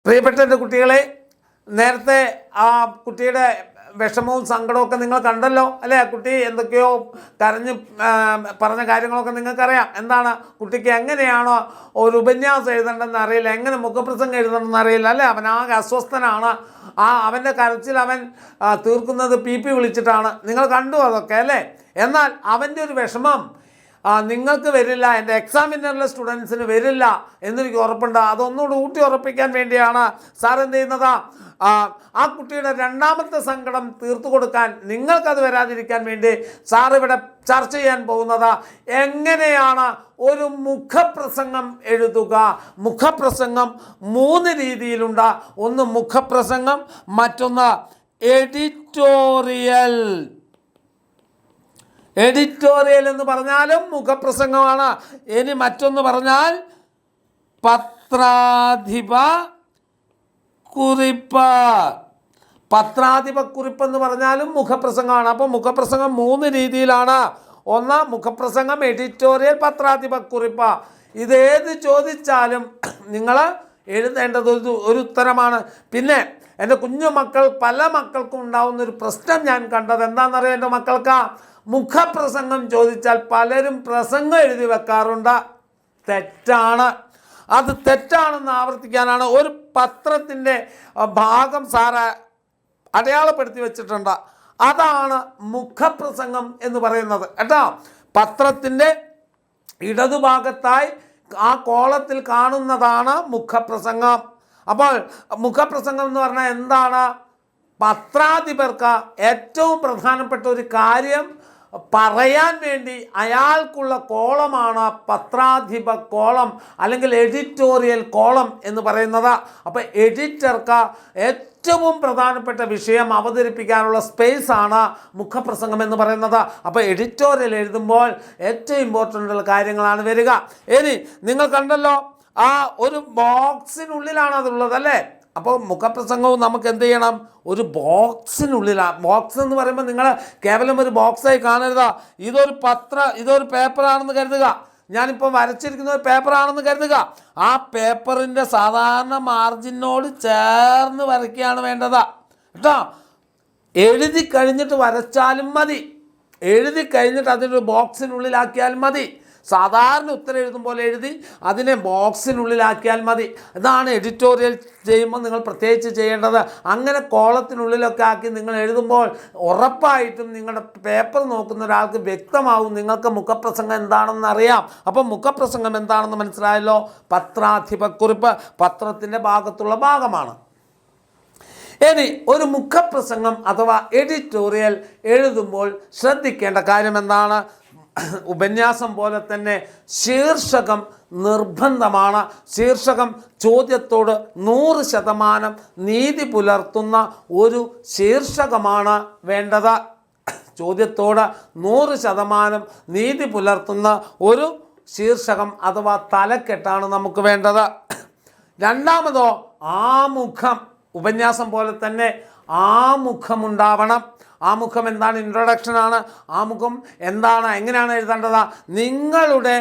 പ്രിയപ്പെട്ട എൻ്റെ കുട്ടികളെ, നേരത്തെ ആ കുട്ടിയുടെ വിഷമവും സങ്കടമൊക്കെ നിങ്ങൾ കണ്ടല്ലോ അല്ലേ? കുട്ടി എന്തൊക്കെയോ കരഞ്ഞ് പറഞ്ഞ കാര്യങ്ങളൊക്കെ നിങ്ങൾക്കറിയാം. എന്താണ്, കുട്ടിക്ക് എങ്ങനെയാണോ ഒരു ഉപന്യാസം എഴുതേണ്ടെന്ന് അറിയില്ല, എങ്ങനെ മുഖപ്രസംഗം എഴുതണമെന്ന് അറിയില്ല അല്ലേ? അവനാകെ അസ്വസ്ഥനാണ്. അവൻ്റെ കരച്ചിൽ അവൻ തീർക്കുന്നത് PP വിളിച്ചിട്ടാണ്. നിങ്ങൾ കണ്ടു അതൊക്കെ അല്ലേ? എന്നാൽ അവൻ്റെ ഒരു വിഷമം നിങ്ങൾക്ക് വരില്ല, എൻ്റെ എക്സാമിനറിലെ സ്റ്റുഡൻസിന് വരില്ല എന്നെനിക്ക് ഉറപ്പുണ്ട്. അതൊന്നുകൂടി ഊട്ടി ഉറപ്പിക്കാൻ വേണ്ടിയാണ് സാർ എന്ത് ചെയ്യുന്നത്, ആ കുട്ടിയുടെ രണ്ടാമത്തെ സങ്കടം തീർത്തു കൊടുക്കാൻ, നിങ്ങൾക്കത് വരാതിരിക്കാൻ വേണ്ടി സാർ ഇവിടെ ചർച്ച ചെയ്യാൻ പോകുന്നത് എങ്ങനെയാണ് ഒരു മുഖപ്രസംഗം എഴുതുക. മുഖപ്രസംഗം 3 രീതിയിലുണ്ട്. ഒന്ന് മുഖപ്രസംഗം, മറ്റൊന്ന് എഡിറ്റോറിയൽ. എഡിറ്റോറിയൽ എന്ന് പറഞ്ഞാലും മുഖപ്രസംഗമാണ്. ഇനി മറ്റൊന്ന് പറഞ്ഞാൽ പത്രാധിപ കുറിപ്പ്. പത്രാധിപ കുറിപ്പ് എന്ന് പറഞ്ഞാലും മുഖപ്രസംഗമാണ്. അപ്പോൾ മുഖപ്രസംഗം 3 രീതിയിലാണ്. ഒന്ന് മുഖപ്രസംഗം, എഡിറ്റോറിയൽ, പത്രാധിപ കുറിപ്പ്. ഇതേത് ചോദിച്ചാലും നിങ്ങൾ എഴുതേണ്ടത് ഒരു ഉത്തരമാണ്. പിന്നെ എൻ്റെ കുഞ്ഞു മക്കൾ, പല മക്കൾക്കും ഉണ്ടാവുന്നൊരു പ്രശ്നം ഞാൻ കണ്ടത് എന്താണെന്നറിയാം എൻ്റെ മക്കൾക്ക്, മുഖപ്രസംഗം ചോദിച്ചാൽ പലരും പ്രസംഗം എഴുതി വെക്കാറുണ്ട്. തെറ്റാണ്. അത് തെറ്റാണെന്ന് ആവർത്തിക്കാനാണ് ഒരു പത്രത്തിൻ്റെ ഭാഗം സാറ് അടയാളപ്പെടുത്തി വെച്ചിട്ടുണ്ട്. അതാണ് മുഖപ്രസംഗം എന്ന് പറയുന്നത് കേട്ടോ. പത്രത്തിൻ്റെ ഇടതുഭാഗത്തായി ആ കോളത്തിൽ കാണുന്നതാണ് മുഖപ്രസംഗം. അപ്പോൾ മുഖപ്രസംഗം എന്ന് പറഞ്ഞാൽ എന്താണ്? പത്രാധിപർക്ക് ഏറ്റവും പ്രധാനപ്പെട്ട ഒരു കാര്യം പറയാൻ വേണ്ടി അയാൾക്കുള്ള കോളമാണ് പത്രാധിപ കോളം അല്ലെങ്കിൽ എഡിറ്റോറിയൽ കോളം എന്ന് പറയുന്നത്. അപ്പോൾ എഡിറ്റർക്ക് ഏറ്റവും പ്രധാനപ്പെട്ട വിഷയം അവതരിപ്പിക്കാനുള്ള സ്പേസാണ് മുഖപ്രസംഗം എന്ന് പറയുന്നത്. അപ്പോൾ എഡിറ്റോറിയൽ എഴുതുമ്പോൾ ഏറ്റവും ഇമ്പോർട്ടൻ്റ് ഉള്ള കാര്യങ്ങളാണ് വരിക. ഇനി നിങ്ങൾ കണ്ടല്ലോ, ആ ഒരു ബോക്സിനുള്ളിലാണ് അതുള്ളത് അല്ലേ? അപ്പോൾ മുഖപ്രസംഗവും നമുക്ക് എന്ത് ചെയ്യണം, ഒരു ബോക്സിനുള്ളിലാണ്. ബോക്സ് എന്ന് പറയുമ്പോൾ നിങ്ങൾ കേവലം ഒരു ബോക്സായി കാണരുത്. ഇതൊരു പേപ്പറാണെന്ന് കരുതുക. ഞാനിപ്പോൾ വരച്ചിരിക്കുന്ന ഒരു പേപ്പറാണെന്ന് കരുതുക. ആ പേപ്പറിൻ്റെ സാധാരണ മാർജിനോട് ചേർന്ന് വരയ്ക്കുകയാണ് വേണ്ടത് കേട്ടോ. എഴുതി കഴിഞ്ഞിട്ട് വരച്ചാലും മതി, എഴുതി കഴിഞ്ഞിട്ട് അതിനൊരു ബോക്സിനുള്ളിലാക്കിയാലും മതി. സാധാരണ ഉത്തരം എഴുതും പോലെ എഴുതി അതിനെ ബോക്സിനുള്ളിലാക്കിയാൽ മതി. ഇതാണ് എഡിറ്റോറിയൽ ചെയ്യുമ്പോൾ നിങ്ങൾ പ്രത്യേകിച്ച് ചെയ്യേണ്ടത്. അങ്ങനെ കോളത്തിനുള്ളിലൊക്കെ ആക്കി നിങ്ങൾ എഴുതുമ്പോൾ ഉറപ്പായിട്ടും നിങ്ങളുടെ പേപ്പർ നോക്കുന്ന ഒരാൾക്ക് വ്യക്തമാവും നിങ്ങൾക്ക് മുഖപ്രസംഗം എന്താണെന്ന് അറിയാം. അപ്പോൾ മുഖപ്രസംഗം എന്താണെന്ന് മനസ്സിലായല്ലോ. പത്രാധിപക്കുറിപ്പ് പത്രത്തിൻ്റെ ഭാഗത്തുള്ള ഭാഗമാണ്. ഇനി ഒരു മുഖപ്രസംഗം അഥവാ എഡിറ്റോറിയൽ എഴുതുമ്പോൾ ശ്രദ്ധിക്കേണ്ട കാര്യം എന്താണ്? ഉപന്യാസം പോലെ തന്നെ ശീർഷകം നിർബന്ധമാണ്. ശീർഷകം ചോദ്യത്തോട് 100% നീതി പുലർത്തുന്ന ഒരു ശീർഷകമാണ് വേണ്ടത്. ചോദ്യത്തോട് 100% നീതി പുലർത്തുന്ന ഒരു ശീർഷകം അഥവാ തലക്കെട്ടാണ് നമുക്ക് വേണ്ടത്. രണ്ടാമതോ ആമുഖം. ഉപന്യാസം പോലെ തന്നെ ആമുഖമുണ്ടാവണം. ആമുഖം എന്താണ്? ഇൻട്രൊഡക്ഷനാണ്. ആമുഖം എന്താണ്, എങ്ങനെയാണ് എഴുതേണ്ടത്? നിങ്ങളുടെ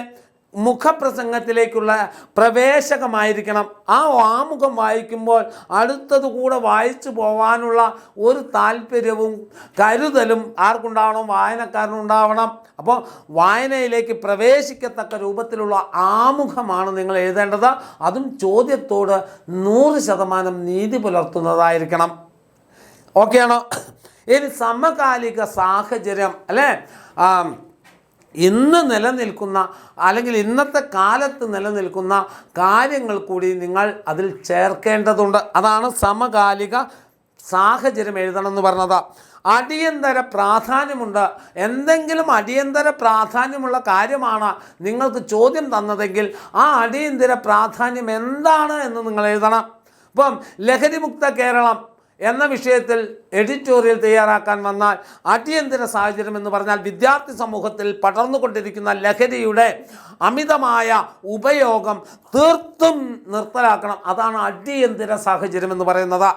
മുഖപ്രസംഗത്തിലേക്കുള്ള പ്രവേശകമായിരിക്കണം. ആ ആമുഖം വായിക്കുമ്പോൾ അടുത്തത് കൂടെ വായിച്ചു പോകാനുള്ള ഒരു താല്പര്യവും കരുതലും ആർക്കുണ്ടാവണം? വായനക്കാരനുണ്ടാവണം. അപ്പോൾ വായനയിലേക്ക് പ്രവേശിക്കത്തക്ക രൂപത്തിലുള്ള ആമുഖമാണ് നിങ്ങൾ എഴുതേണ്ടത്. അതും ചോദ്യത്തോട് 100% നീതി പുലർത്തുന്നതായിരിക്കണം. ഓക്കെയാണോ? ഇനി സമകാലിക സാഹചര്യം അല്ലേ, ഇന്ന് നിലനിൽക്കുന്ന അല്ലെങ്കിൽ ഇന്നത്തെ കാലത്ത് നിലനിൽക്കുന്ന കാര്യങ്ങൾ കൂടി നിങ്ങൾ അതിൽ ചേർക്കേണ്ടതുണ്ട്. അതാണ് സമകാലിക സാഹചര്യം എഴുതണം എന്ന് പറഞ്ഞത്. അടിയന്തര പ്രാധാന്യമുണ്ട്. എന്തെങ്കിലും അടിയന്തര പ്രാധാന്യമുള്ള കാര്യമാണ് നിങ്ങൾക്ക് ചോദ്യം തന്നതെങ്കിൽ ആ അടിയന്തര പ്രാധാന്യം എന്താണ് എന്ന് നിങ്ങൾ എഴുതണം. ഇപ്പം ലഹരിമുക്ത കേരളം എന്ന വിഷയത്തിൽ എഡിറ്റോറിയൽ തയ്യാറാക്കാൻ വന്നാൽ അടിയന്തര സാഹചര്യം എന്ന് പറഞ്ഞാൽ വിദ്യാർത്ഥി സമൂഹത്തിൽ പടർന്നുകൊണ്ടിരിക്കുന്ന ലഹരിയുടെ അമിതമായ ഉപയോഗം തീർത്തും നിർത്തലാക്കണം. അതാണ് അടിയന്തര സാഹചര്യം എന്ന് പറയുന്നത്.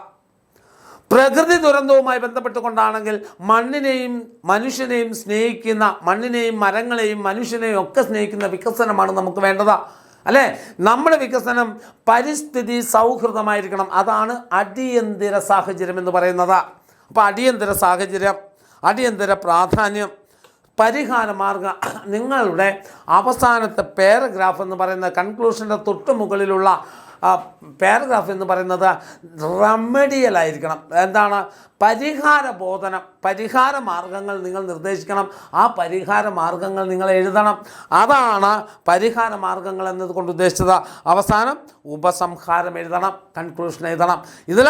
പ്രകൃതി ദുരന്തവുമായി ബന്ധപ്പെട്ടുകൊണ്ടാണെങ്കിൽ മണ്ണിനെയും മനുഷ്യനെയും സ്നേഹിക്കുന്ന, മണ്ണിനെയും മരങ്ങളെയും മനുഷ്യനെയും ഒക്കെ സ്നേഹിക്കുന്ന വികസനമാണ് നമുക്ക് വേണ്ടത്. അല്ലേ? നമ്മുടെ വികസനം പരിസ്ഥിതി സൗഹൃദമായിരിക്കണം. അതാണ് അടിയന്തര സാഹചര്യം എന്ന് പറയുന്നത്. അപ്പോൾ അടിയന്തര സാഹചര്യം, അടിയന്തര പ്രാധാന്യം, പരിഹാര മാർഗം. നിങ്ങളുടെ അവസാനത്തെ പാരഗ്രാഫ് എന്ന് പറയുന്നത്, കൺക്ലൂഷൻ്റെ തൊട്ട് മുകളിലുള്ള പാരഗ്രാഫ് എന്ന് പറയുന്നത് റെമഡിയൽ ആയിരിക്കണം. എന്താണ്? പരിഹാര ബോധനം, പരിഹാര മാർഗങ്ങൾ നിങ്ങൾ നിർദ്ദേശിക്കണം. ആ പരിഹാര മാർഗങ്ങൾ നിങ്ങൾ എഴുതണം. അതാണ് പരിഹാര മാർഗങ്ങൾ എന്നതുകൊണ്ട് ഉദ്ദേശിച്ചത്. അവസാനം ഉപസംഹാരം എഴുതണം, കൺക്ലൂഷൻ എഴുതണം. ഇതിൽ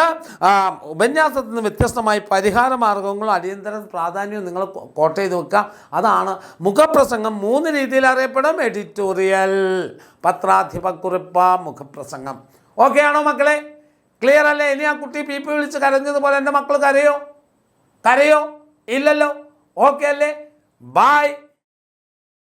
ഉപന്യാസത്തിൽ നിന്ന് വ്യത്യസ്തമായി പരിഹാര മാർഗങ്ങളും അടിയന്തര പ്രാധാന്യവും നിങ്ങൾ കോട്ട് ചെയ്ത് വെക്കുക. അതാണ് മുഖപ്രസംഗം. 3 രീതിയിൽ അറിയപ്പെടും: എഡിറ്റോറിയൽ, പത്രാധിപക്കുറിപ്പ്, മുഖപ്രസംഗം. ഓക്കെ ആണോ മക്കളെ? ക്ലിയർ അല്ലേ? ഇനി ആ കുട്ടി പീപ്പി വിളിച്ച് കരഞ്ഞതുപോലെ എൻ്റെ മക്കൾ കരയോ? ഇല്ലല്ലോ. ഓക്കെ അല്ലേ? ബൈ.